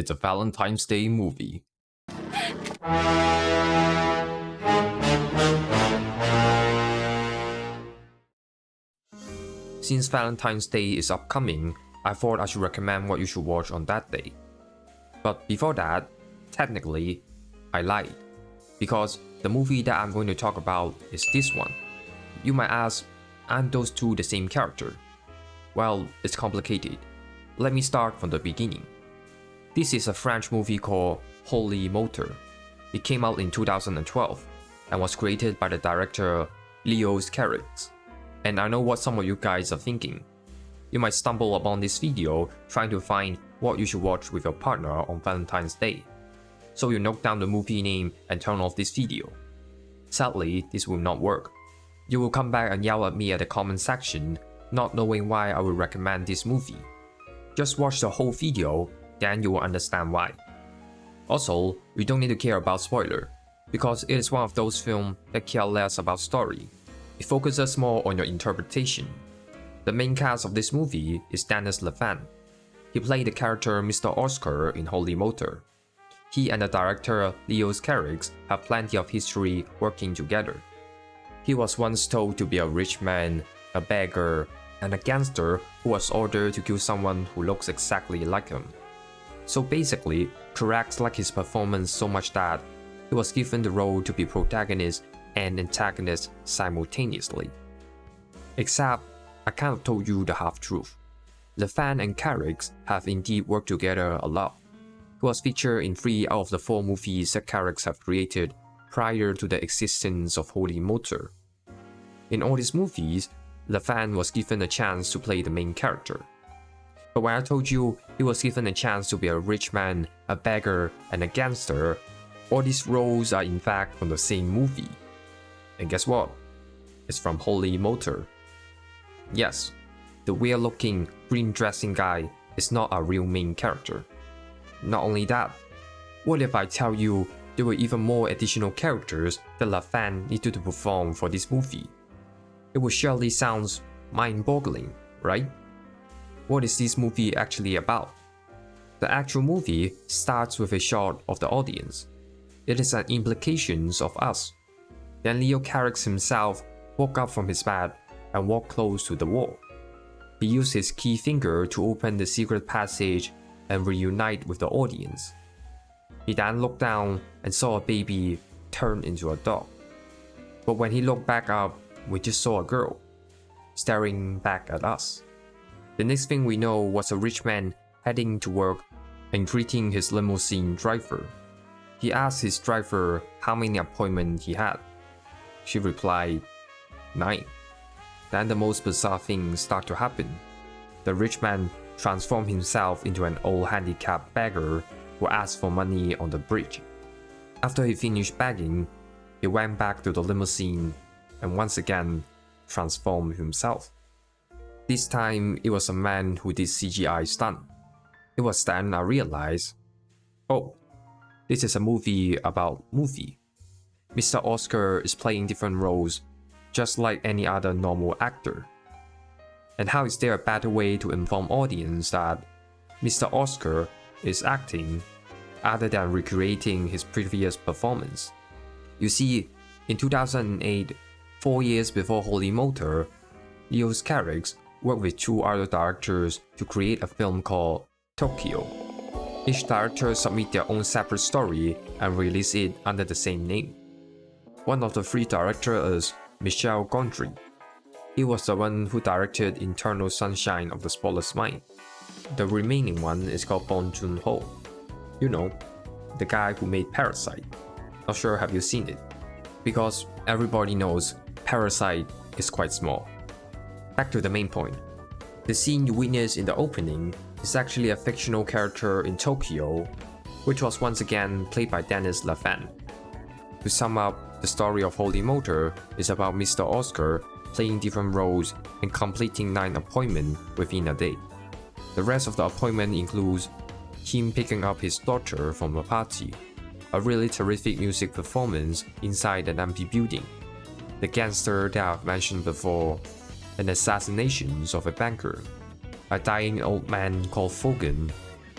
It's a Valentine's Day movie. Since Valentine's Day is upcoming, I thought I should recommend what you should watch on that day. But before that, technically, I lied. Because the movie that I'm going to talk about is this one. You might ask, aren't those two the same character? Well, it's complicated. Let me start from the beginning. This is a French movie called Holy Motor. It came out in 2012 and was created by the director Leos Carax. And I know what some of you guys are thinking. You might stumble upon this video trying to find what you should watch with your partner on Valentine's Day. So you note down the movie name and turn off this video. Sadly, this will not work. You will come back and yell at me at the comment section, not knowing why I would recommend this movie. Just watch the whole video, then you will understand why. Also, we don't need to care about spoiler, because it is one of those films that care less about story. It focuses more on your interpretation. The main cast of this movie is Dennis Lefan. He played the character Mr. Oscar in Holy Motor. He and the director Leos Carax have plenty of history working together. He was once told to be a rich man, a beggar, and a gangster who was ordered to kill someone who looks exactly like him. So basically, Carax liked his performance so much that he was given the role to be protagonist and antagonist simultaneously. Except, I kind of told you the half-truth. Lefan and Carax have indeed worked together a lot. He was featured in 3 out of the 4 movies that Carax have created prior to the existence of Holy Motor. In all these movies, Lefan was given a chance to play the main character. But when I told you he was given a chance to be a rich man, a beggar, and a gangster, all these roles are in fact from the same movie. And guess what? It's from Holy Motor. Yes, the weird-looking, green-dressing guy is not a real main character. Not only that, what if I tell you there were even more additional characters that Lefan needed to perform for this movie? It would surely sound mind-boggling, right? What is this movie actually about? The actual movie starts with a shot of the audience. It is an implication of us. Then Leo Carax himself woke up from his bed and walked close to the wall. He used his key finger to open the secret passage and reunite with the audience. He then looked down and saw a baby turn into a dog. But when he looked back up, we just saw a girl, staring back at us. The next thing we know was a rich man heading to work and greeting his limousine driver. He asked his driver how many appointments he had. She replied, 9. Then the most bizarre things start to happen. The rich man transformed himself into an old handicapped beggar who asked for money on the bridge. After he finished begging, he went back to the limousine and once again transformed himself. This time, it was a man who did CGI stunt. It was then I realized, oh, this is a movie about movie. Mr. Oscar is playing different roles, just like any other normal actor. And how is there a better way to inform audience that Mr. Oscar is acting other than recreating his previous performance? You see, in 2008, 4 years before Holy Motor, Leos Carax worked with 2 other directors to create a film called Tokyo. Each director submit their own separate story and release it under the same name. One of the 3 directors is Michel Gondry. He was the one who directed Eternal Sunshine of the Spotless Mind. The remaining one is called Bong Joon-ho. You know, the guy who made Parasite. Not sure have you seen it? Because everybody knows Parasite is quite small. Back to the main point. The scene you witness in the opening is actually a fictional character in Tokyo, which was once again played by Dennis Lefan. To sum up, the story of Holy Motor is about Mr. Oscar playing different roles and completing 9 appointments within a day. The rest of the appointment includes him picking up his daughter from a party, a really terrific music performance inside an empty building, the gangster that I've mentioned before, and assassinations of a banker, a dying old man called Fogan,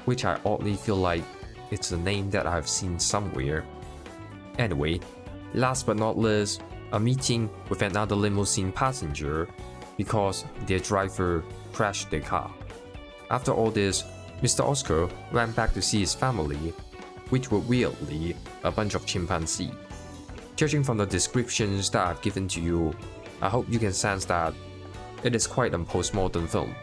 which I oddly feel like it's a name that I've seen somewhere. Anyway, last but not least, a meeting with another limousine passenger because their driver crashed their car. After all this, Mr. Oscar went back to see his family, which were weirdly a bunch of chimpanzees. Judging from the descriptions that I've given to you, I hope you can sense that it is quite a postmodern film.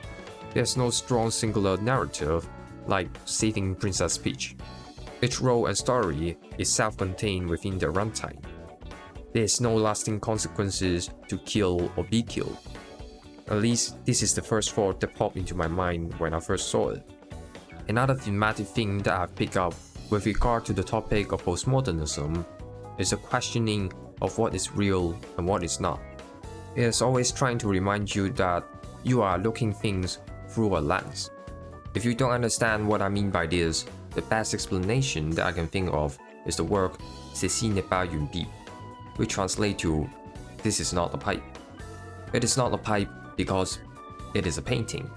There's no strong singular narrative like Saving Princess Peach. Each role and story is self-contained within the runtime. There is no lasting consequences to kill or be killed. At least this is the first thought that popped into my mind when I first saw it. Another thematic thing that I've picked up with regard to the topic of postmodernism is the questioning of what is real and what is not. It is always trying to remind you that you are looking things through a lens. If you don't understand what I mean by this, the best explanation that I can think of is the work Ceci n'est pas une pipe, which translates to this is not a pipe. It is not a pipe because it is a painting.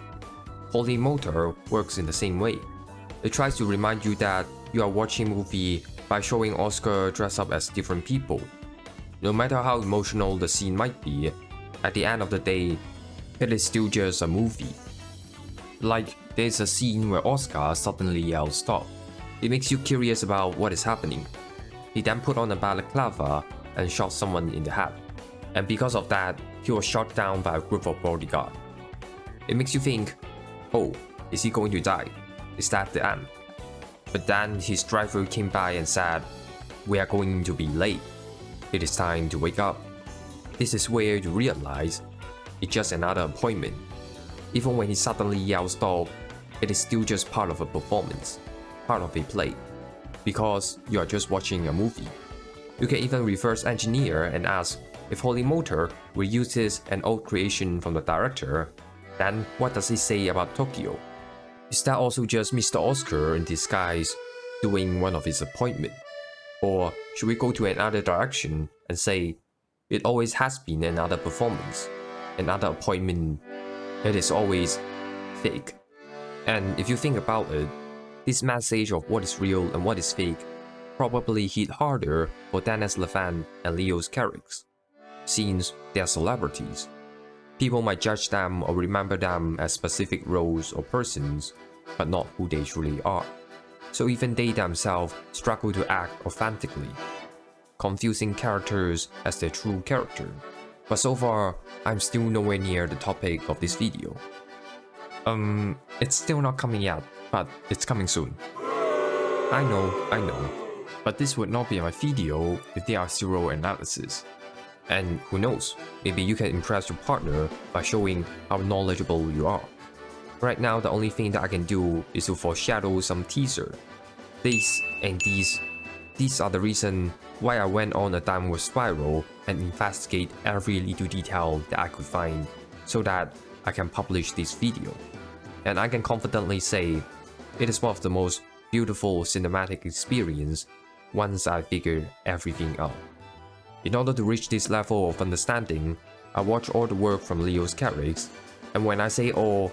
Holy Motor works in the same way. It tries to remind you that you are watching a movie by showing Oscar dressed up as different people. No matter how emotional the scene might be, at the end of the day, it is still just a movie. Like, there's a scene where Oscar suddenly yells stop. It makes you curious about what is happening. He then put on a balaclava and shot someone in the head. And because of that, he was shot down by a group of bodyguards. It makes you think, oh, is he going to die? Is that the end? But then his driver came by and said, we are going to be late. It is time to wake up. This is where you realize it's just another appointment. Even when he suddenly yells stop, it is still just part of a performance, part of a play, because you are just watching a movie. You can even reverse engineer and ask, if Holy Motor reuses an old creation from the director, then what does he say about Tokyo? Is that also just Mr. Oscar in disguise doing one of his appointments? Or should we go to another direction and say, it always has been another performance, another appointment, it is always fake? And if you think about it, this message of what is real and what is fake probably hit harder for Dennis Levant and Leos Carax, since they are celebrities. People might judge them or remember them as specific roles or persons, but not who they truly are. So even they themselves struggle to act authentically, confusing characters as their true character. But so far, I'm still nowhere near the topic of this video. It's still not coming yet, but it's coming soon. I know, but this would not be my video if there are zero analysis. And who knows, maybe you can impress your partner by showing how knowledgeable you are. Right now, the only thing that I can do is to foreshadow some teaser. These are the reason why I went on a downward spiral and investigate every little detail that I could find so that I can publish this video. And I can confidently say, it is one of the most beautiful cinematic experience once I figured everything out. In order to reach this level of understanding, I watched all the work from Leos Carax, and when I say all,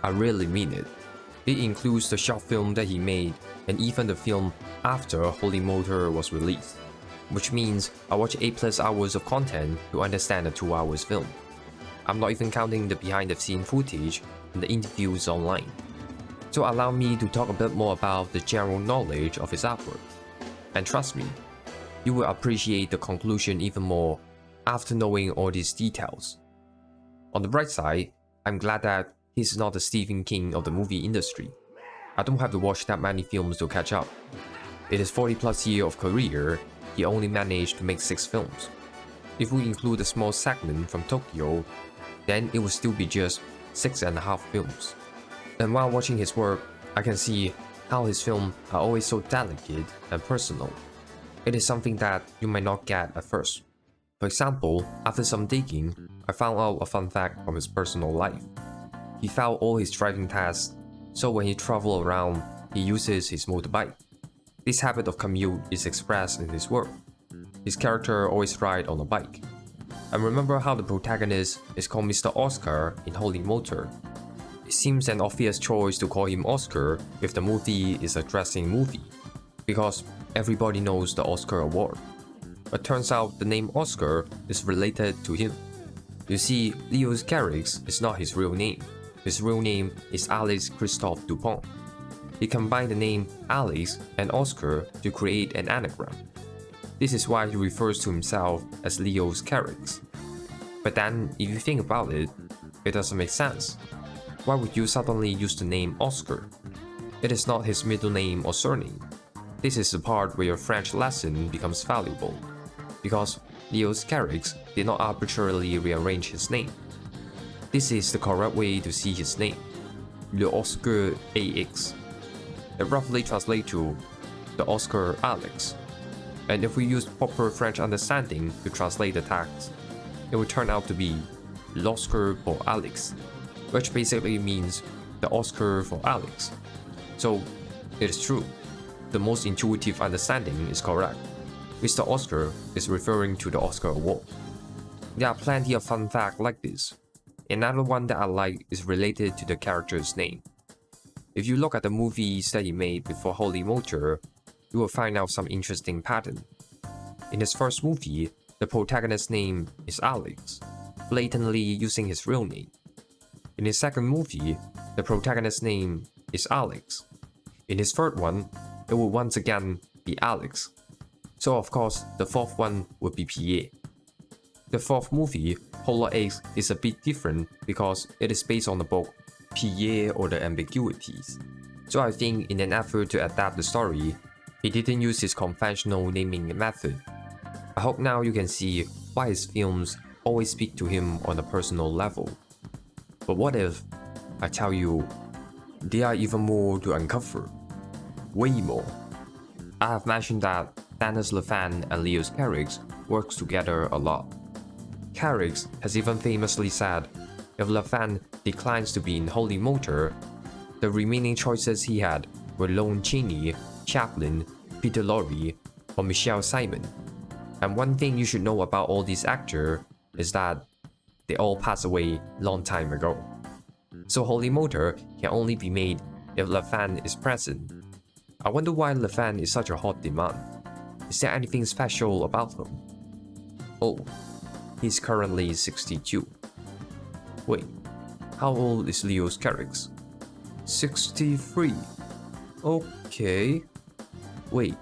I really mean it. It includes the short film that he made, and even the film after Holy Motor was released, which means I watched 8+ hours of content to understand a 2 hours film. I'm not even counting the behind-the-scene footage and the interviews online. So allow me to talk a bit more about the general knowledge of his artwork. And trust me, you will appreciate the conclusion even more after knowing all these details. On the bright side, I'm glad that he's not the Stephen King of the movie industry. I don't have to watch that many films to catch up. In his 40+ years of career, he only managed to make 6 films. If we include a small segment from Tokyo, then it would still be just 6.5 films. And while watching his work, I can see how his films are always so delicate and personal. It is something that you might not get at first. For example, after some digging, I found out a fun fact from his personal life. He failed all his driving tests, so when he travels around, he uses his motorbike. This habit of commute is expressed in his work. His character always rides on a bike. And remember how the protagonist is called Mr. Oscar in Holy Motor. It seems an obvious choice to call him Oscar if the movie is a dressing movie, because everybody knows the Oscar award. But turns out the name Oscar is related to him. You see, Leos Carax is not his real name. His real name is Alex Christophe Dupont. He combined the name Alex and Oscar to create an anagram. This is why he refers to himself as Leos Carax. But then, if you think about it, it doesn't make sense. Why would you suddenly use the name Oscar? It is not his middle name or surname. This is the part where your French lesson becomes valuable, because Leos Carax did not arbitrarily rearrange his name. This is the correct way to see his name, Le Oscar AX. It roughly translates to the Oscar Alex. And if we use proper French understanding to translate the text, it would turn out to be L'Oscar pour Alex, which basically means the Oscar for Alex. So, it is true. The most intuitive understanding is correct. Mr. Oscar is referring to the Oscar award. There are plenty of fun facts like this. Another one that I like is related to the character's name. If you look at the movies that he made before Holy Motor, you will find out some interesting pattern. In his first movie, the protagonist's name is Alex, blatantly using his real name. In his second movie, the protagonist's name is Alex. In his third one, it will once again be Alex. So of course, the fourth one would be Pierre. The fourth movie, Polar Eggs, is a bit different because it is based on the book Pierre or the Ambiguities. So I think in an effort to adapt the story, he didn't use his conventional naming method. I hope now you can see why his films always speak to him on a personal level. But what if I tell you there are even more to uncover? Way more. I have mentioned that Dennis Lefan and Leos Carax works together a lot. Carax has even famously said if Lefan declines to be in Holy Motor, the remaining choices he had were Lon Chaney, Chaplin, Peter Lorre, or Michelle Simon. And one thing you should know about all these actors is that they all passed away long time ago. So Holy Motor can only be made if Lefan is present. I wonder why Lefan is such a hot demand. Is there anything special about him? Oh, he's currently 62. Wait, how old is Leos Carax? 63. Okay. Wait,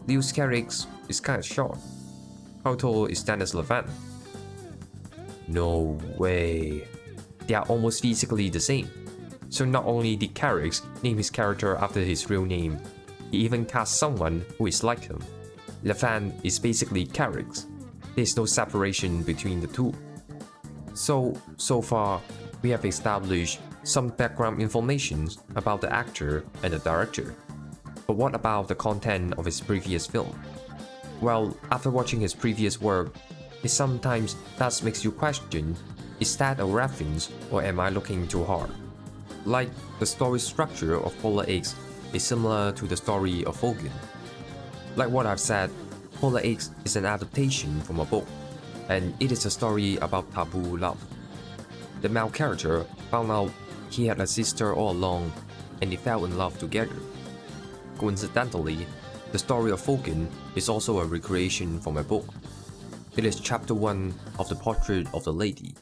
Leos Carax is kinda short. How tall is Dennis Lefan? No way. They are almost physically the same. So not only did Carax name his character after his real name, he even cast someone who is like him. Lefan is basically Carax. There is no separation between the two. So far, we have established some background information about the actor and the director. But what about the content of his previous film? Well, after watching his previous work, it sometimes does makes you question, is that a reference or am I looking too hard? Like, the story structure of Polar Eggs is similar to the story of Vogan. Like what I've said, Polar Eggs is an adaptation from a book, and it is a story about taboo love. The male character found out he had a sister all along, and they fell in love together. Coincidentally, the story of Vogan is also a recreation from a book. It is chapter 1 of the Portrait of the Lady.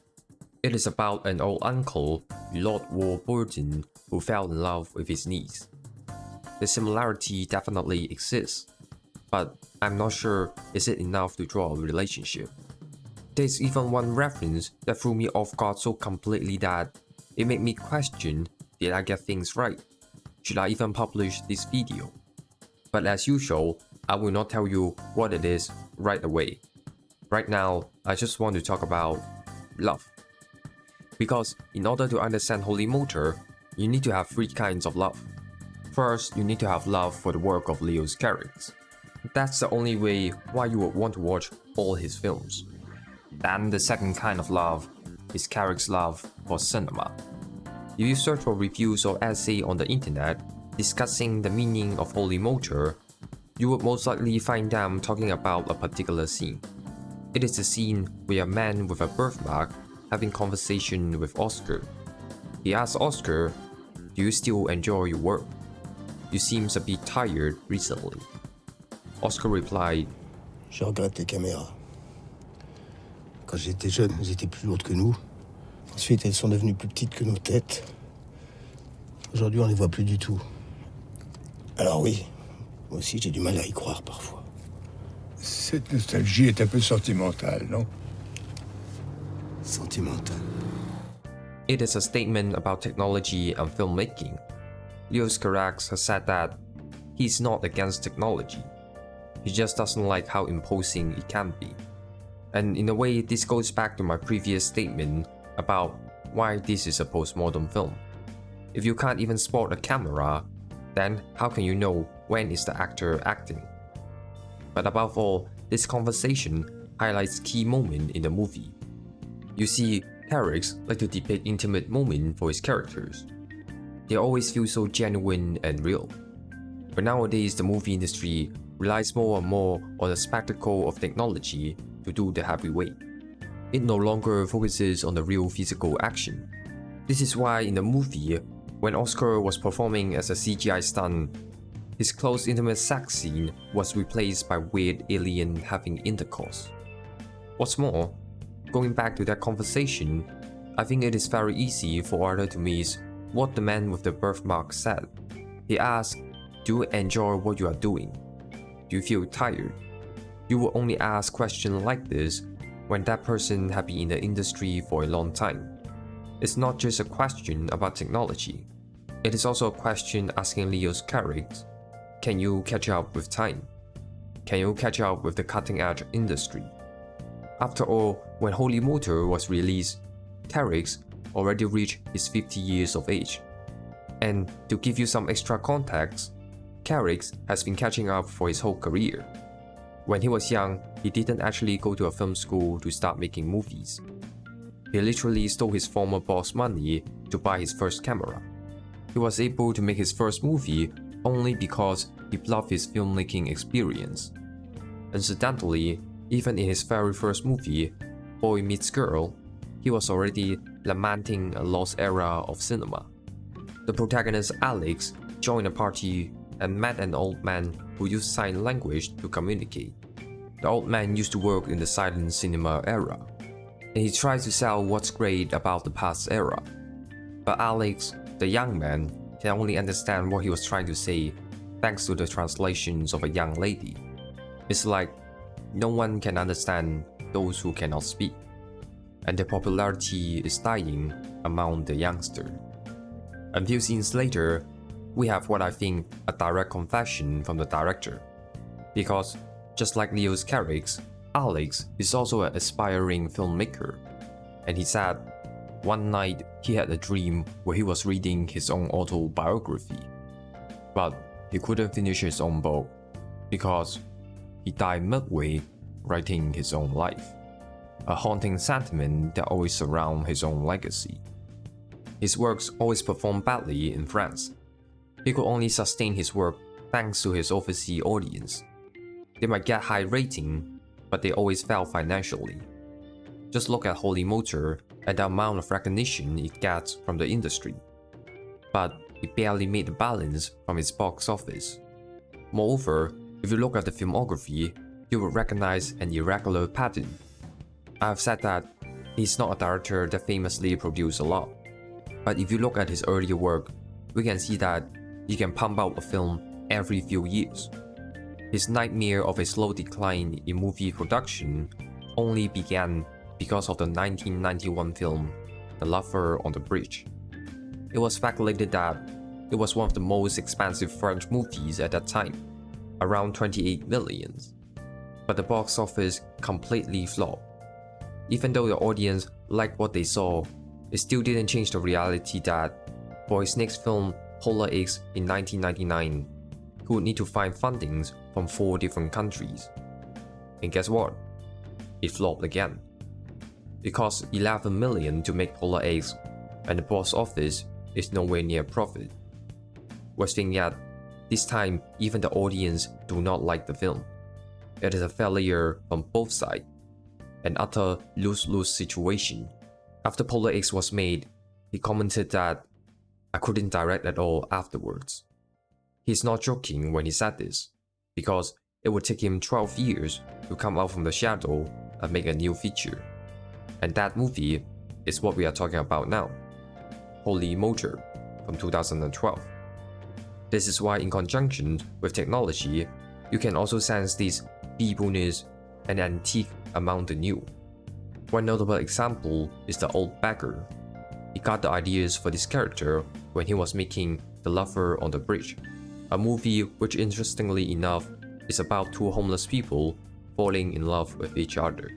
It is about an old uncle, Lord Warburton, who fell in love with his niece. The similarity definitely exists, but I'm not sure is it enough to draw a relationship. There's even one reference that threw me off guard so completely that it made me question, did I get things right? Should I even publish this video? But as usual, I will not tell you what it is right away. Right now, I just want to talk about love. Because in order to understand Holy Motor, you need to have 3 kinds of love. First, you need to have love for the work of Leos Carax. That's the only way why you would want to watch all his films. Then the second kind of love is Carax's love for cinema. If you search for reviews or essays on the internet discussing the meaning of Holy Motor, you would most likely find them talking about a particular scene. It is the scene where a man with a birthmark having conversation with Oscar. He asked Oscar, "Do you still enjoy your work? You seem a bit tired recently." Oscar replied, Je regrette les caméras. Quand j'étais jeune, elles étaient plus lourdes que nous. Ensuite, elles sont devenues plus petites que nos têtes. Aujourd'hui, on les voit plus du tout. Alors oui, moi aussi j'ai du mal à y croire parfois. Cette nostalgie est un peu sentimentale, non? Sentimentale. It is a statement about technology and filmmaking. Leos Carax has said that he's not against technology. He just doesn't like how imposing it can be. And in a way, this goes back to my previous statement about why this is a postmodern film. If you can't even spot a camera, then how can you know when is the actor acting? But above all, this conversation highlights key moment in the movie. You see, Carax like to depict intimate moments for his characters. They always feel so genuine and real. But nowadays, the movie industry relies more and more on the spectacle of technology to do the heavy weight. It no longer focuses on the real physical action. This is why in the movie, when Oscar was performing as a CGI stunt, his close intimate sex scene was replaced by weird alien having intercourse. What's more, going back to that conversation, I think it is very easy for Arthur to miss what the man with the birthmark said. He asked, "Do you enjoy what you are doing? Do you feel tired?" You will only ask questions like this when that person has been in the industry for a long time. It's not just a question about technology. It is also a question asking Leos Carax, can you catch up with time? Can you catch up with the cutting-edge industry? After all, when Holy Motor was released, Carax already reached his 50 years of age. And to give you some extra context, Carax has been catching up for his whole career. When he was young, he didn't actually go to a film school to start making movies. He literally stole his former boss money to buy his first camera. He was able to make his first movie only because he loved his filmmaking experience. Incidentally, even in his very first movie, Boy Meets Girl, he was already lamenting a lost era of cinema. The protagonist Alex joined a party and met an old man who used sign language to communicate. The old man used to work in the silent cinema era, and he tried to sell what's great about the past era. But Alex, the young man, can only understand what he was trying to say thanks to the translations of a young lady. It's like no one can understand those who cannot speak, and the popularity is dying among the youngster. A few scenes later, we have what I think a direct confession from the director. Because, just like Leos Carax, Alex is also an aspiring filmmaker. And he said, one night he had a dream where he was reading his own autobiography. But he couldn't finish his own book because he died midway writing his own life. A haunting sentiment that always surrounds his own legacy. His works always performed badly in France. He could only sustain his work thanks to his overseas audience. They might get high rating, but they always fail financially. Just look at Holy Motor and the amount of recognition it gets from the industry. But it barely made the balance from its box office. Moreover, if you look at the filmography, you will recognize an irregular pattern. I have said that he's not a director that famously produced a lot. But if you look at his earlier work, we can see that he can pump out a film every few years. His nightmare of a slow decline in movie production only began because of the 1991 film The Lover on the Bridge. It was speculated that it was one of the most expensive French movies at that time, around 28 million. But the box office completely flopped. Even though the audience liked what they saw, it still didn't change the reality that for his next film, Polar X in 1999, he would need to find fundings from 4 different countries. And guess what? It flopped again. It cost 11 million to make Polar X, and the box office is nowhere near profit. Worst thing yet, this time even the audience do not like the film. It is a failure from both sides, an utter lose-lose situation. After Polar X was made, He commented that I couldn't direct at all afterwards. He's not joking when he said this, because it would take him 12 years to come out from the shadow and make a new feature. And that movie is what we are talking about now, Holy Motor from 2012. This is why in conjunction with technology, you can also sense this feebleness and antique among the new. One notable example is the old beggar. He got the ideas for this character when he was making The Lover on the Bridge, a movie which interestingly enough is about two homeless people falling in love with each other.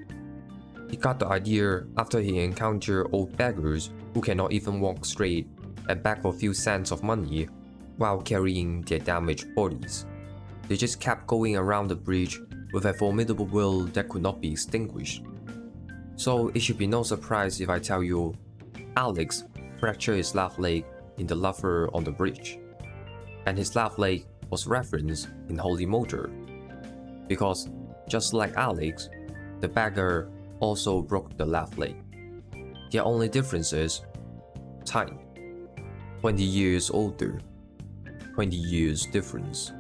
He got the idea after he encountered old beggars who cannot even walk straight and beg for a few cents of money while carrying their damaged bodies. They just kept going around the bridge with a formidable will that could not be extinguished. So it should be no surprise if I tell you Alex fractured his left leg in The Lover on the Bridge, and his left leg was referenced in Holy Motor, because just like Alex, the beggar also broke the left leg. Their only difference is time. 20 years older, 20 years difference.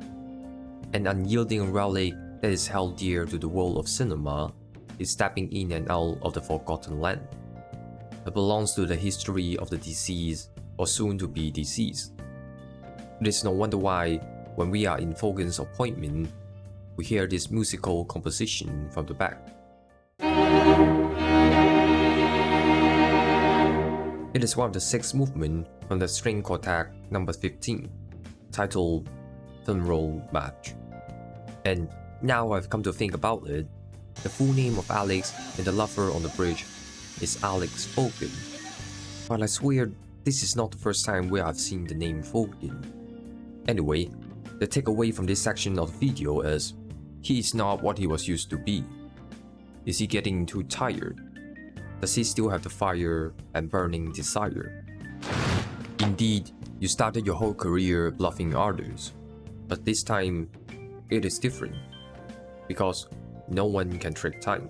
An unyielding relic that is held dear to the world of cinema is stepping in and out of the forgotten land. It belongs to the history of the deceased or soon to be deceased. It is no wonder why, when we are in Fogan's appointment, we hear this musical composition from the back. It is one of the 6 movements from the string quartet number 15, titled Funeral March. And now I've come to think about it, the full name of Alex in The Lover on the Bridge is Alex Fogan. But I swear this is not the first time where I've seen the name Fogan. Anyway, the takeaway from this section of the video is, he is not what he was used to be. Is he getting too tired? Does he still have the fire and burning desire? Indeed, you started your whole career bluffing others, but this time, it is different, because no one can trick time.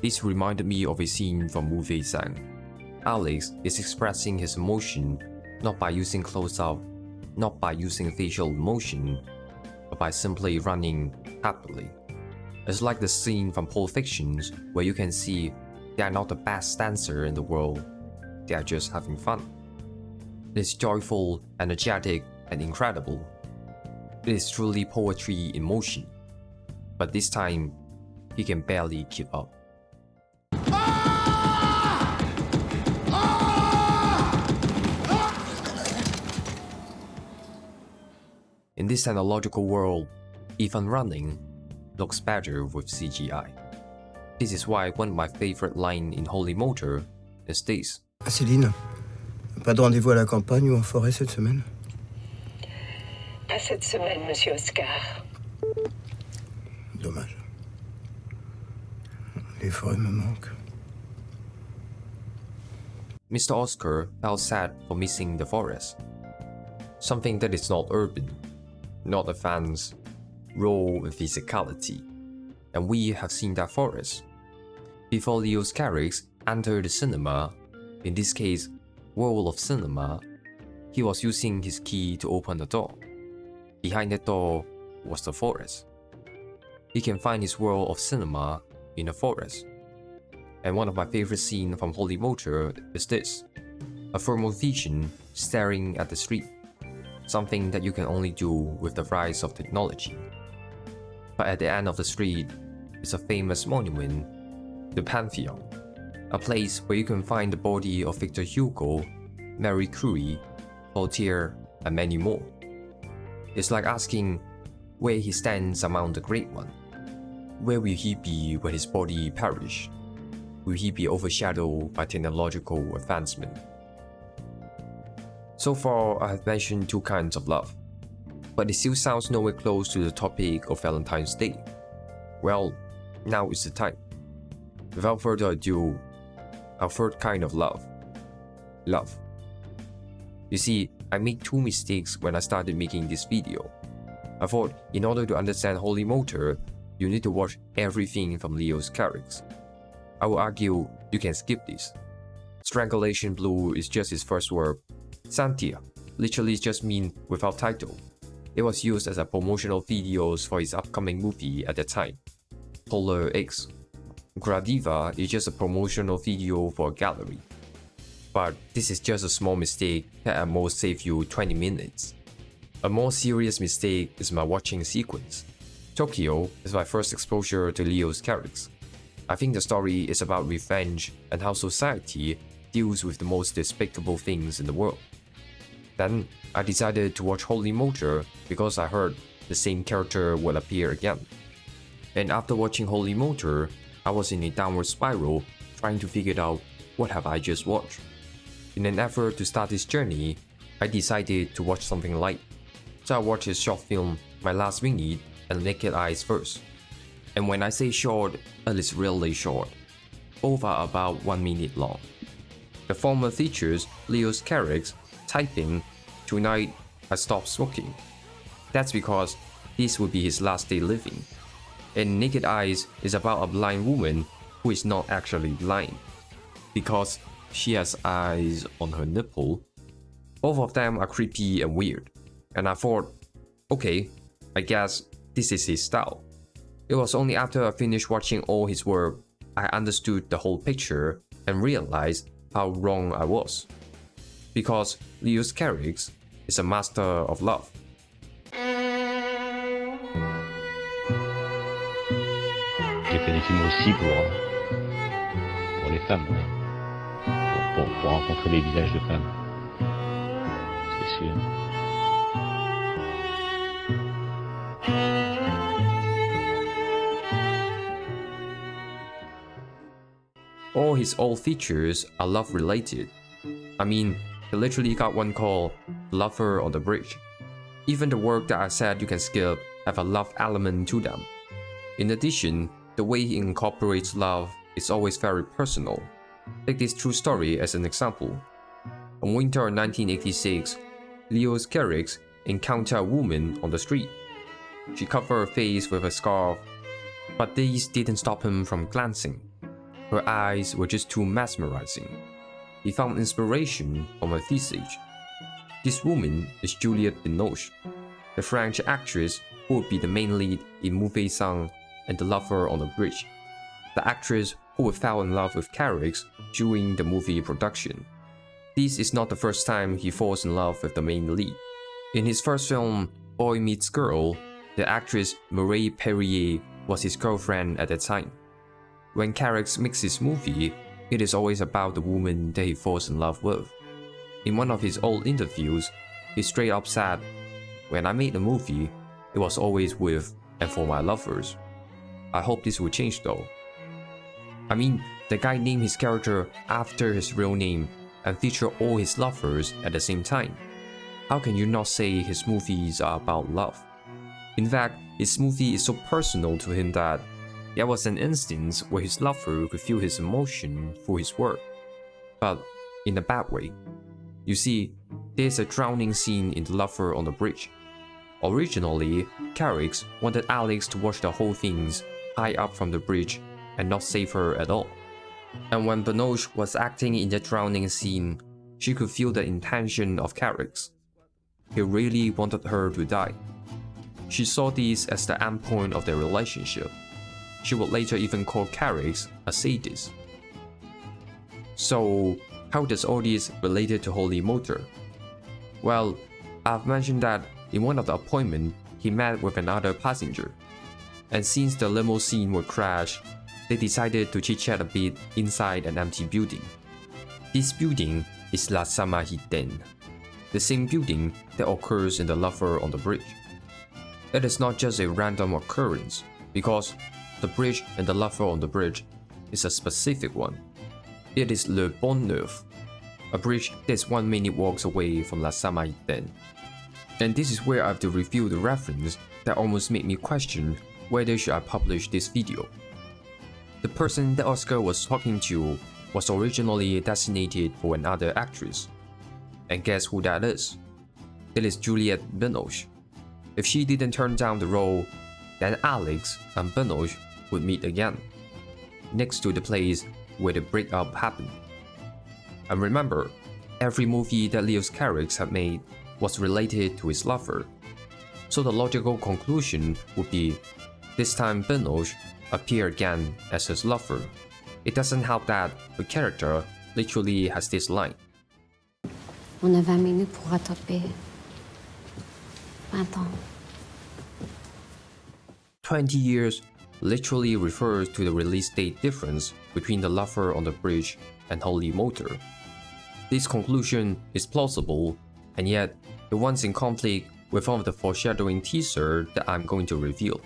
This reminded me of a scene from videoessay. Alex is expressing his emotion not by using close-up, not by using facial emotion, but by simply running happily. It's like the scene from Pulp Fiction where you can see they are not the best dancer in the world, they are just having fun. It is joyful, energetic, and incredible. It is truly poetry in motion. But this time, he can barely keep up. In this technological world, even running looks better with CGI. This is why one of my favorite lines in Holy Motor is this. Céline, pas de rendez-vous à la campagne ou en forêt cette semaine? Pas cette semaine, monsieur Oscar. Dommage. Les forêts me manquent. Mr. Oscar felt sad for missing the forest. Something that is not urban, not advanced, raw with physicality. And we have seen that forest. Before Leos Carax entered the cinema, in this case, world of cinema, he was using his key to open the door. Behind that door was the forest. He can find his world of cinema in the forest. And one of my favorite scenes from Holy Motor is this. A thermal vision staring at the street. Something that you can only do with the rise of technology. But at the end of the street is a famous monument, the Pantheon, a place where you can find the body of Victor Hugo, Marie Curie, Voltaire, and many more. It's like asking where he stands among the great ones. Where will he be when his body perish? Will he be overshadowed by technological advancement? So far, I have mentioned 2 kinds of love, but it still sounds nowhere close to the topic of Valentine's Day. Well, now is the time. Without further ado, our third kind of love. Love. You see, I made 2 mistakes when I started making this video. I thought in order to understand Holy Motor, you need to watch everything from Leos Carax. I will argue you can skip this. Strangulation Blue is just his first word. Santia literally just means without title. It was used as a promotional videos for his upcoming movie at the time. Polar X. Gradiva is just a promotional video for a gallery. But this is just a small mistake that at most save you 20 minutes. A more serious mistake is my watching sequence. Tokyo is my first exposure to Leos Carax. I think the story is about revenge and how society deals with the most despicable things in the world. Then I decided to watch Holy Motor because I heard the same character will appear again. And after watching Holy Motor, I was in a downward spiral trying to figure out what have I just watched. In an effort to start this journey, I decided to watch something light. So I watched his short film My Last Winged and Naked Eyes first. And when I say short, it is really short. Both are about 1 minute long. The former features Leos Carax typing, "Tonight I stopped smoking." That's because this would be his last day living. And Naked Eyes is about a blind woman who is not actually blind, because she has eyes on her nipple. Both of them are creepy and weird, and I thought, okay, I guess this is his style. It was only after I finished watching all his work I understood the whole picture and realized how wrong I was. Because Leos Carax is a master of love. J'ai fait des films aussi pour les femmes, pour rencontrer des visages de femmes, c'est sûr. All his old features are love related. I mean, he literally got one called Lover on the Bridge. Even the work that I said you can skip have a love element to them. In addition, the way he incorporates love is always very personal. Take this true story as an example. In winter of 1986, Leos Carax encountered a woman on the street. She covered her face with a scarf, but these didn't stop him from glancing. Her eyes were just too mesmerizing. He found inspiration from her visage. This woman is Juliette Binoche, the French actress who would be the main lead in Mauvaise and The Lover on the Bridge, the actress who would fall in love with Carax during the movie production. This is not the first time he falls in love with the main lead. In his first film, Boy Meets Girl, the actress Mireille Perrier was his girlfriend at that time. When Carax makes his movie, it is always about the woman that he falls in love with. In one of his old interviews, he straight up said, "When I made the movie, it was always with and for my lovers." I hope this will change though. I mean, the guy named his character after his real name and featured all his lovers at the same time. How can you not say his movies are about love? In fact, his movie is so personal to him that there was an instance where his lover could feel his emotion through his work, but in a bad way. You see, there's a drowning scene in The Lover on the Bridge. Originally, Carax wanted Alex to watch the whole things high up from the bridge and not save her at all. And when Binoche was acting in the drowning scene, she could feel the intention of Carax. He really wanted her to die. She saw this as the end point of their relationship. She would later even call Carax a sadist. So, how does all this related to Holy Motor? Well, I've mentioned that in one of the appointments, he met with another passenger. And since the limousine would crash, they decided to chit-chat a bit inside an empty building. This building is La Samaritaine, the same building that occurs in The Lover on the Bridge. It is not just a random occurrence, because the bridge and The Lover on the Bridge is a specific one. It is Le Pont Neuf, a bridge that is 1 minute walks away from La Samaritaine. And this is where I have to review the reference that almost made me question whether should I publish this video. The person that Oscar was talking to was originally designated for another actress. And guess who that is? It is Juliette Binoche. If she didn't turn down the role, then Alex and Binoche would meet again, next to the place where the breakup happened. And remember, every movie that Leos Carax had made was related to his lover. So the logical conclusion would be, this time Binoche appeared again as his lover. It doesn't help that the character literally has this line. On a 20 minutes pour rattraper 20 ans. 20 years literally refers to the release date difference between The Lover on the Bridge and Holy Motor. This conclusion is plausible, and yet it runs in conflict with one of the foreshadowing teaser that I'm going to reveal.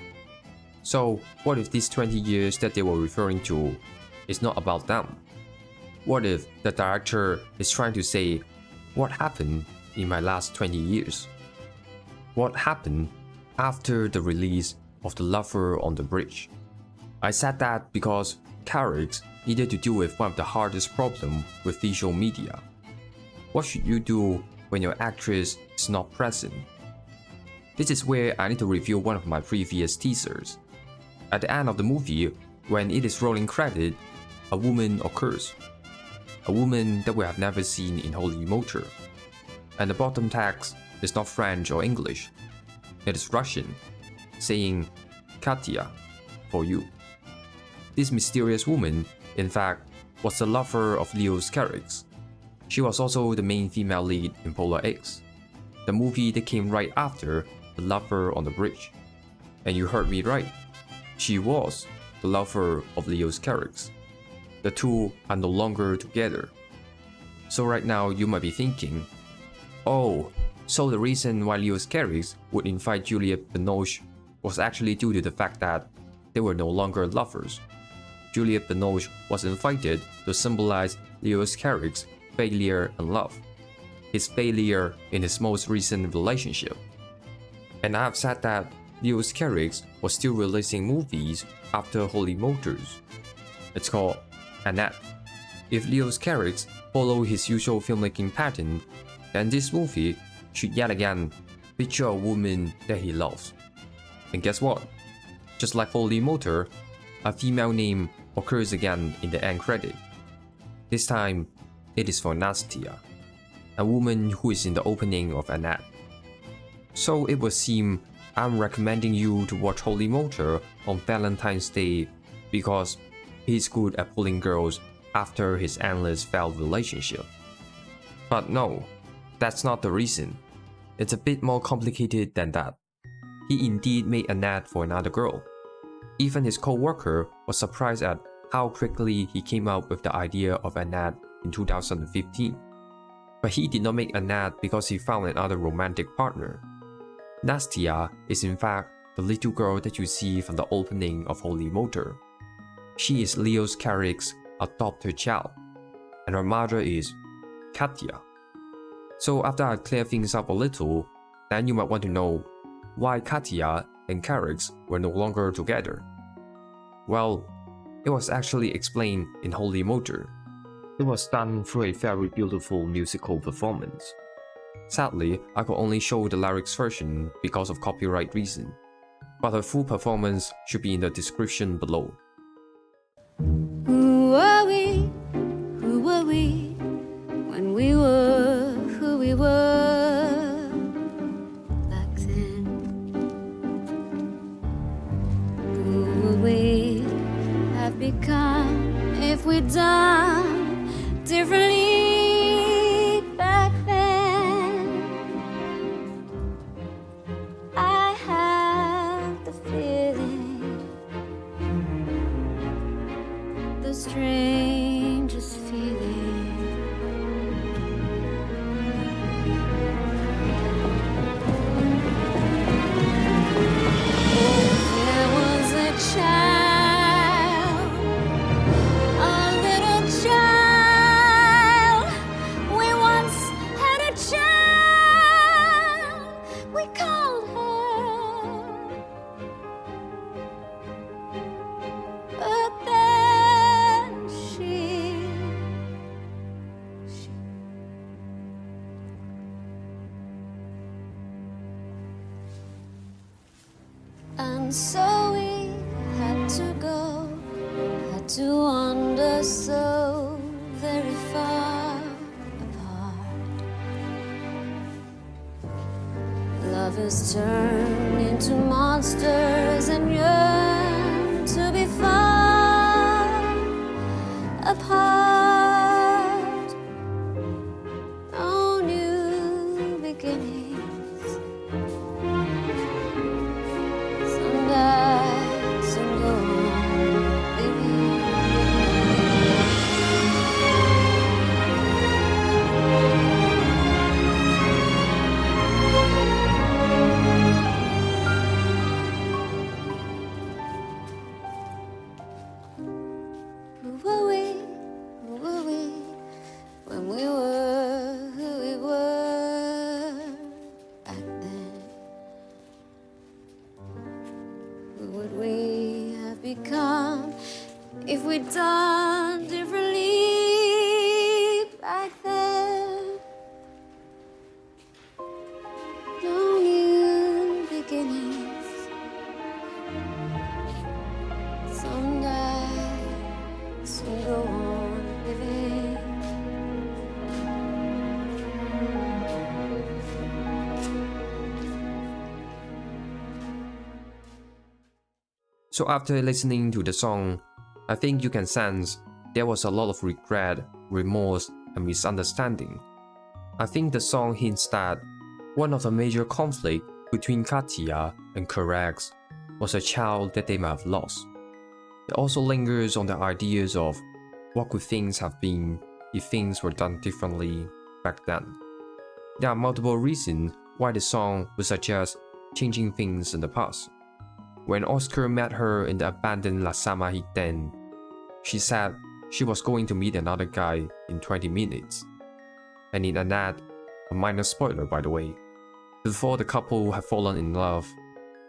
So what if these 20 years that they were referring to is not about them? What if the director is trying to say, what happened in my last 20 years? What happened after the release of The Lover on the Bridge? I said that because Carax needed to deal with one of the hardest problems with visual media. What should you do when your actress is not present? This is where I need to review one of my previous teasers. At the end of the movie, when it is rolling credit, a woman occurs. A woman that we have never seen in Holy Motor. And the bottom text is not French or English. It is Russian, saying, Katya, for you. This mysterious woman, in fact, was the lover of Leos Carax. She was also the main female lead in Polar X, the movie that came right after The Lover on the Bridge. And you heard me right. She was the lover of Leos Carax. The two are no longer together. So right now you might be thinking, oh, so the reason why Leos Carax would invite Juliette Binoche was actually due to the fact that they were no longer lovers. Juliette Binoche was invited to symbolize Leos Carax's failure in love, his failure in his most recent relationship. And I have said that Leos Carax was still releasing movies after Holy Motors. It's called Annette. If Leos Carax followed his usual filmmaking pattern, then this movie should yet again feature a woman that he loves. And guess what? Just like Holy Motor, a female name occurs again in the end credit. This time, it is for Nastia, a woman who is in the opening of Annette. So it would seem I'm recommending you to watch Holy Motor on Valentine's Day because he's good at pulling girls after his endless failed relationship. But no, that's not the reason. It's a bit more complicated than that. He indeed made Annette for another girl. Even his co-worker was surprised at how quickly he came up with the idea of Annette in 2015. But he did not make Annette because he found another romantic partner. Nastia is in fact the little girl that you see from the opening of Holy Motor. She is Leos Carax's adopted child, and her mother is Katya. So after I clear things up a little, then you might want to know why Katya and Carax were no longer together. Well, it was actually explained in Holy Motor. It was done through a very beautiful musical performance. Sadly, I could only show the lyrics version because of copyright reason, but her full performance should be in the description below. Who were we? Who were we? When we were who we were back then. Who would we have become if we'd done differently back then? I have the feeling, the strangest feeling. There was a child, a little child. We once had a child. We called her, but then she and so we had to go, had to wander so very far. lovers turn into monsters and yearn to be far apart. No new beginnings. Some die, some go on living. Who were we when we were who we were back then? Who would we have become if we'd done differently back then? No new beginnings. Some die, some go on living. So after listening to the song, I think you can sense there was a lot of regret, remorse, and misunderstanding. I think the song hints that one of the major conflicts between Katia and Carax was a child that they might have lost. It also lingers on the ideas of what could things have been if things were done differently back then. There are multiple reasons why the song would suggest changing things in the past. When Oscar met her in the abandoned La Samaritaine, she said she was going to meet another guy in 20 minutes. And in Annette, a minor spoiler by the way, before the couple had fallen in love,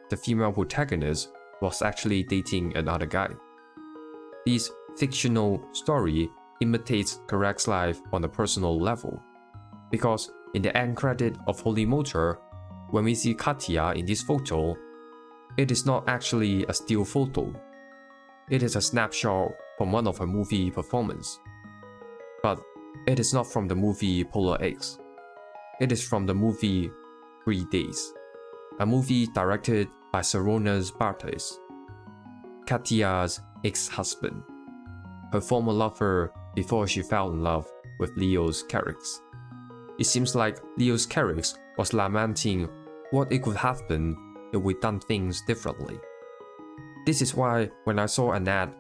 the female protagonist was actually dating another guy. This fictional story imitates Carax's life on a personal level, because in the end credit of Holy Motor, when we see Katia in this photo, it is not actually a still photo. It is a snapshot from one of her movie performances. But it is not from the movie Polar X. It is from the movie 3 Days, a movie directed by Sarunas Bartes, Katia's ex-husband, her former lover before she fell in love with Leos Carax. It seems like Leos Carax was lamenting what it could have been if we'd done things differently. This is why when I saw Annette,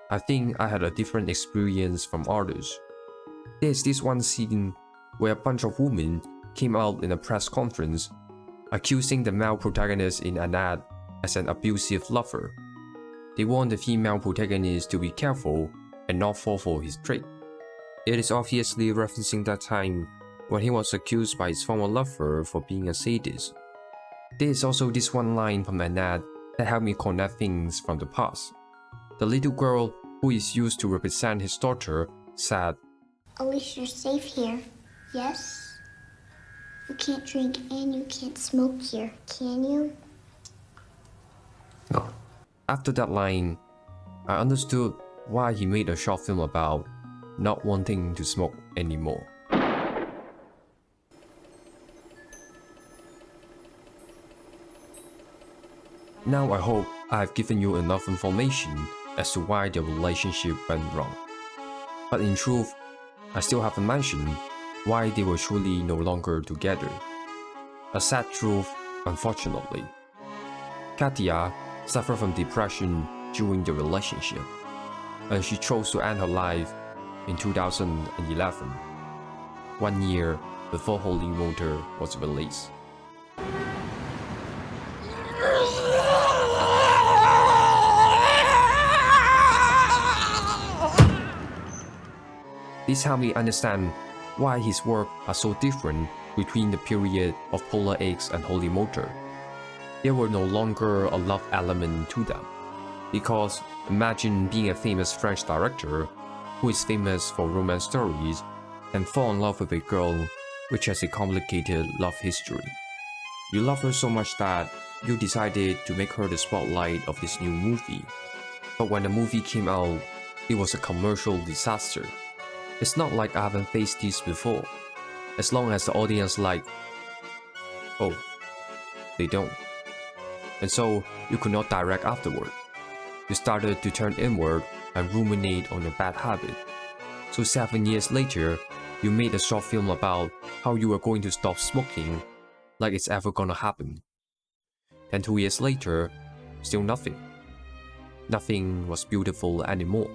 I think I had a different experience from others. There's this one scene where a bunch of women came out in a press conference accusing the male protagonist in Annette as an abusive lover. They want the female protagonist to be careful and not fall for his trick. It is obviously referencing that time when he was accused by his former lover for being a sadist. There is also this one line from Annette that helped me connect things from the past. The little girl who is used to represent his daughter said, "At least you're safe here, yes? You can't drink and you can't smoke here, can you?" No. After that line, I understood why he made a short film about not wanting to smoke anymore. Now I hope I have given you enough information as to why their relationship went wrong. But in truth, I still haven't mentioned why they were truly no longer together. A sad truth, unfortunately. Katia suffered from depression during the relationship, and she chose to end her life in 2011, 1 year before Holy Motor was released. This helped me understand why his work are so different between the period of Polar X and Holy Motor. There were no longer a love element to them. Because imagine being a famous French director who is famous for romance stories and fall in love with a girl which has a complicated love history. You love her so much that you decided to make her the spotlight of this new movie. But when the movie came out, it was a commercial disaster. It's not like I haven't faced this before. As long as the audience like, oh, they don't. And so you could not direct afterward. You started to turn inward and ruminate on your bad habit. So 7 years later, you made a short film about how you were going to stop smoking, like it's ever gonna happen. Then 2 years later, still nothing. Nothing was beautiful anymore.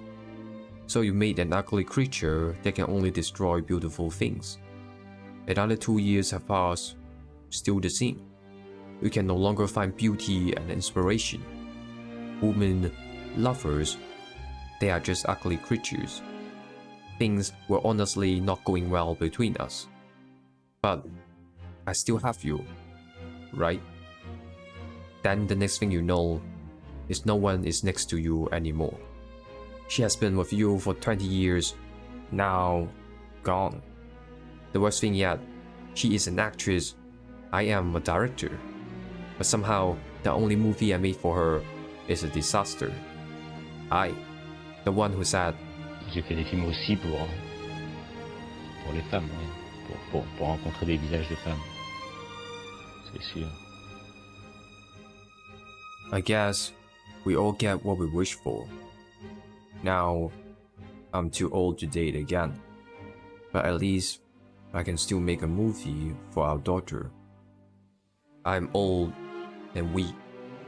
So you made an ugly creature that can only destroy beautiful things. Another 2 years have passed, still the same. You can no longer find beauty and inspiration. Women, lovers, they are just ugly creatures. Things were honestly not going well between us. But I still have you, right? Then the next thing you know is no one is next to you anymore. She has been with you for 20 years, now gone. The worst thing yet, she is an actress, I am a director. But somehow, the only movie I made for her is a disaster. I, the one who said, J'ai fait des films aussi pour les femmes, pour rencontrer des visages de femmes. C'est sûr. I guess we all get what we wish for. Now, I'm too old to date again. But at least, I can still make a movie for our daughter. I'm old and weak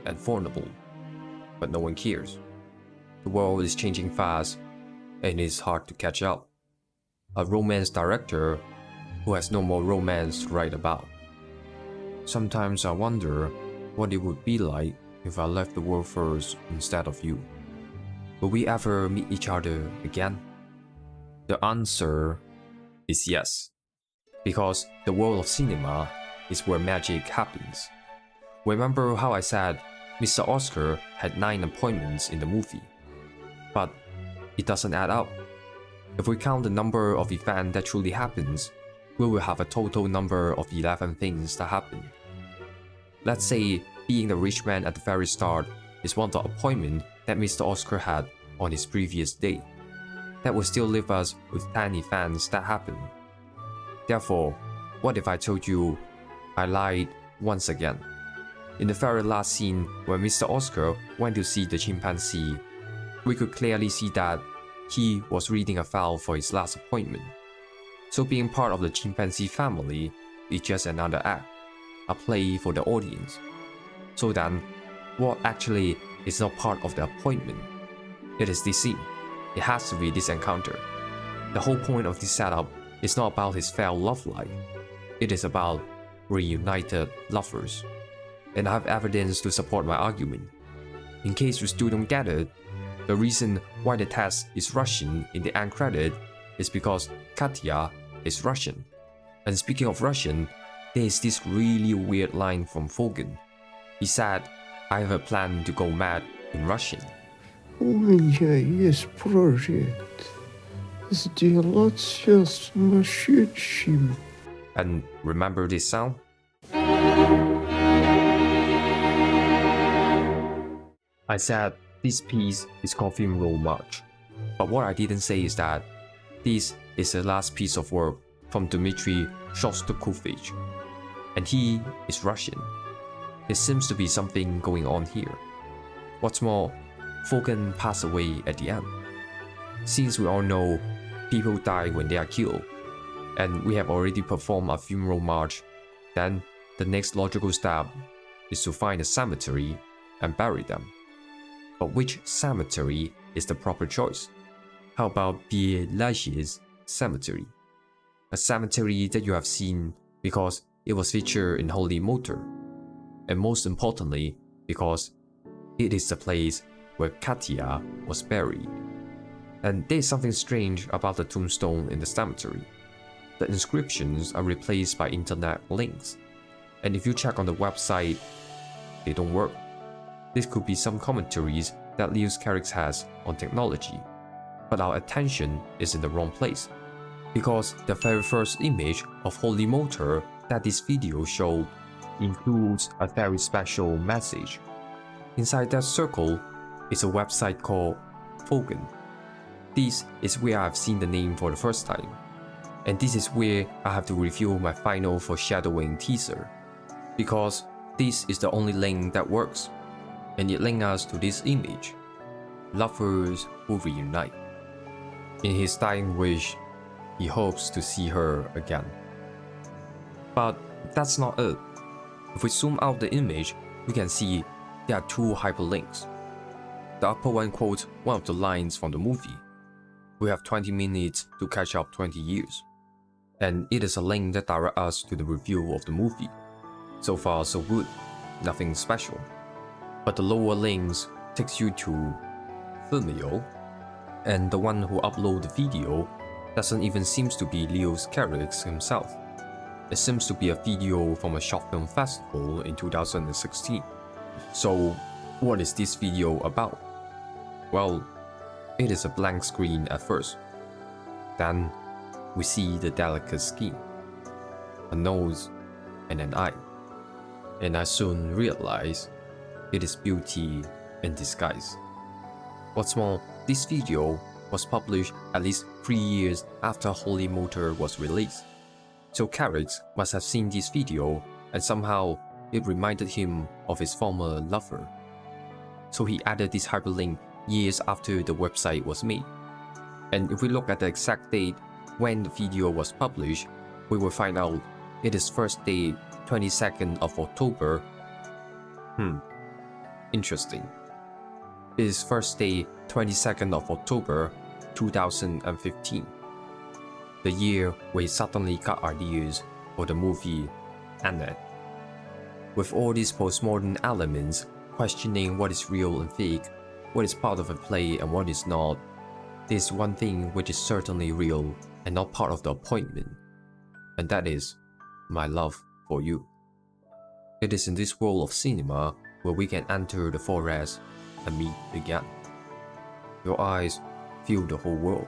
and vulnerable, but no one cares. The world is changing fast, and it's hard to catch up. A romance director who has no more romance to write about. Sometimes I wonder what it would be like if I left the world first instead of you. Will we ever meet each other again? The answer is yes, because the world of cinema is where magic happens. Remember how I said Mr. Oscar had 9 appointments in the movie? But it doesn't add up. If we count the number of events that truly happens, we will have a total number of 11 things that happen. Let's say being the rich man at the very start is one of the appointments that Mr. Oscar had on his previous day. That will still leave us with 10 events that happen. Therefore, what if I told you I lied once again? In the very last scene where Mr. Oscar went to see the chimpanzee, we could clearly see that he was reading a file for his last appointment. So being part of the chimpanzee family is just another act, a play for the audience. So then, what actually is not part of the appointment? It is this scene. It has to be this encounter. The whole point of this setup is not about his failed love life. It is about reunited lovers. And I have evidence to support my argument. In case you still don't get it, the reason why the text is Russian in the end credit is because Katya is Russian. And speaking of Russian, there is this really weird line from Fogan. He said, I have a plan to go mad in Russian. У меня есть проект сделать все сумасшедшим. And remember this sound? I said this piece is called Film Roll March. But what I didn't say is that this is the last piece of work from Dmitry Shostakovich. And he is Russian. There seems to be something going on here. What's more, Fogan passed away at the end. Since we all know people die when they are killed, and we have already performed a funeral march, then the next logical step is to find a cemetery and bury them. But which cemetery is the proper choice? How about Père Lachaise Cemetery? A cemetery that you have seen because it was featured in Holy Motor. And most importantly, because it is the place where Katya was buried. And there is something strange about the tombstone in the cemetery. The inscriptions are replaced by internet links. And if you check on the website, they don't work. This could be some commentaries that Leos Carax has on technology. But our attention is in the wrong place. Because the very first image of Holy Motor that this video showed includes a very special message. Inside that circle is a website called Fogan. This is where I've seen the name for the first time. And this is where I have to review my final foreshadowing teaser. Because this is the only link that works, and it links us to this image: lovers who reunite. In his dying wish, he hopes to see her again. But that's not it. If we zoom out the image, we can see there are two hyperlinks. The upper one quotes one of the lines from the movie: "We have 20 minutes to catch up 20 years." And it is a link that directs us to the review of the movie. So far so good, nothing special. But the lower links takes you to Vimeo, and the one who uploaded the video doesn't even seem to be Leos Carax himself. It seems to be a video from a short film festival in 2016. So what is this video about? Well, it is a blank screen at first. Then we see the delicate skin, a nose, and an eye. And I soon realize it is beauty in disguise. What's more, this video was published at least 3 years after Holy Motor was released. So Carax must have seen this video, and somehow it reminded him of his former lover. So he added this hyperlink years after the website was made. And if we look at the exact date when the video was published, we will find out it is first day 22nd of October. Interesting. It is first day 22nd of October 2015. The year where he suddenly got ideas for the movie Annette. With all these postmodern elements questioning what is real and fake, what is part of a play and what is not, there is one thing which is certainly real and not part of the appointment, and that is my love for you. It is in this world of cinema where we can enter the forest and meet again. Your eyes fill the whole world.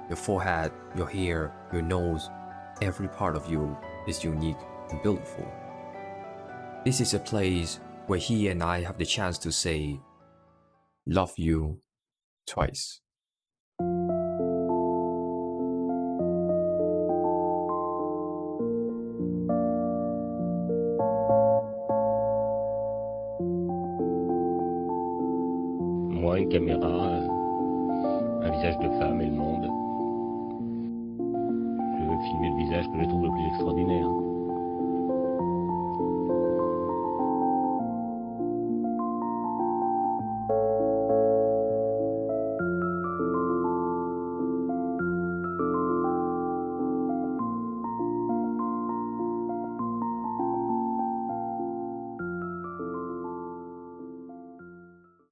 Your forehead, your hair, your nose, every part of you is unique and beautiful. This is a place where he and I have the chance to say, love you twice. Moi, une caméra, un visage de femme et le monde. Je veux filmer le visage que je trouve le plus extraordinaire.